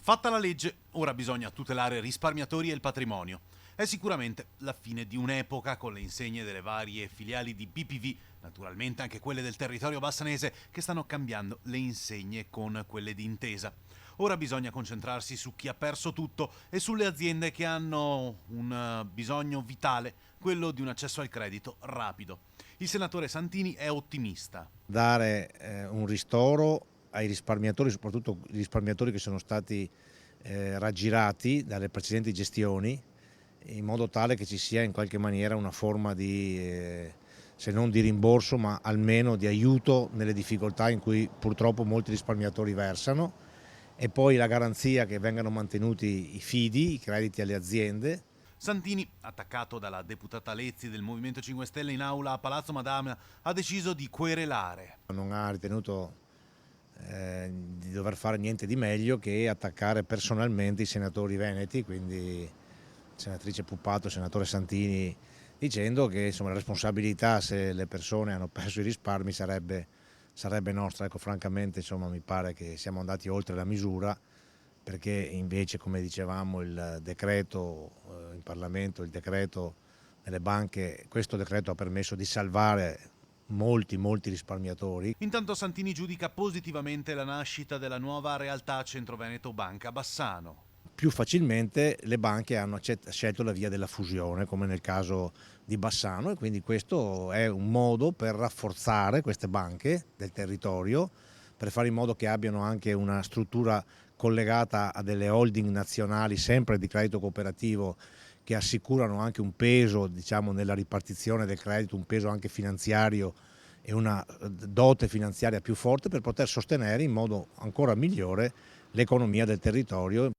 Fatta la legge, ora bisogna tutelare risparmiatori e il patrimonio. È sicuramente la fine di un'epoca con le insegne delle varie filiali di BPV, naturalmente anche quelle del territorio bassanese, che stanno cambiando le insegne con quelle di Intesa. Ora bisogna concentrarsi su chi ha perso tutto e sulle aziende che hanno un bisogno vitale, quello di un accesso al credito rapido. Il senatore Santini è ottimista. Dare un ristoro ai risparmiatori, soprattutto i risparmiatori che sono stati raggirati dalle precedenti gestioni, in modo tale che ci sia in qualche maniera una forma di, se non di rimborso, ma almeno di aiuto nelle difficoltà in cui purtroppo molti risparmiatori versano, e poi la garanzia che vengano mantenuti i fidi, i crediti alle aziende. Santini, attaccato dalla deputata Lezzi del Movimento 5 Stelle in aula a Palazzo Madama, ha deciso di querelare. Non ha ritenuto di dover fare niente di meglio che attaccare personalmente i senatori veneti, quindi senatrice Puppato, senatore Santini, dicendo che insomma, la responsabilità, se le persone hanno perso i risparmi, sarebbe nostra. Ecco, francamente insomma, mi pare che siamo andati oltre la misura, perché invece, come dicevamo, il decreto in Parlamento, il decreto nelle banche, questo decreto ha permesso di salvare molti risparmiatori. Intanto Santini giudica positivamente la nascita della nuova realtà Centroveneto Banca Bassano. Più facilmente le banche hanno scelto la via della fusione, come nel caso di Bassano, e quindi questo è un modo per rafforzare queste banche del territorio, per fare in modo che abbiano anche una struttura collegata a delle holding nazionali sempre di credito cooperativo, che assicurano anche un peso, diciamo, nella ripartizione del credito, un peso anche finanziario e una dote finanziaria più forte, per poter sostenere in modo ancora migliore l'economia del territorio.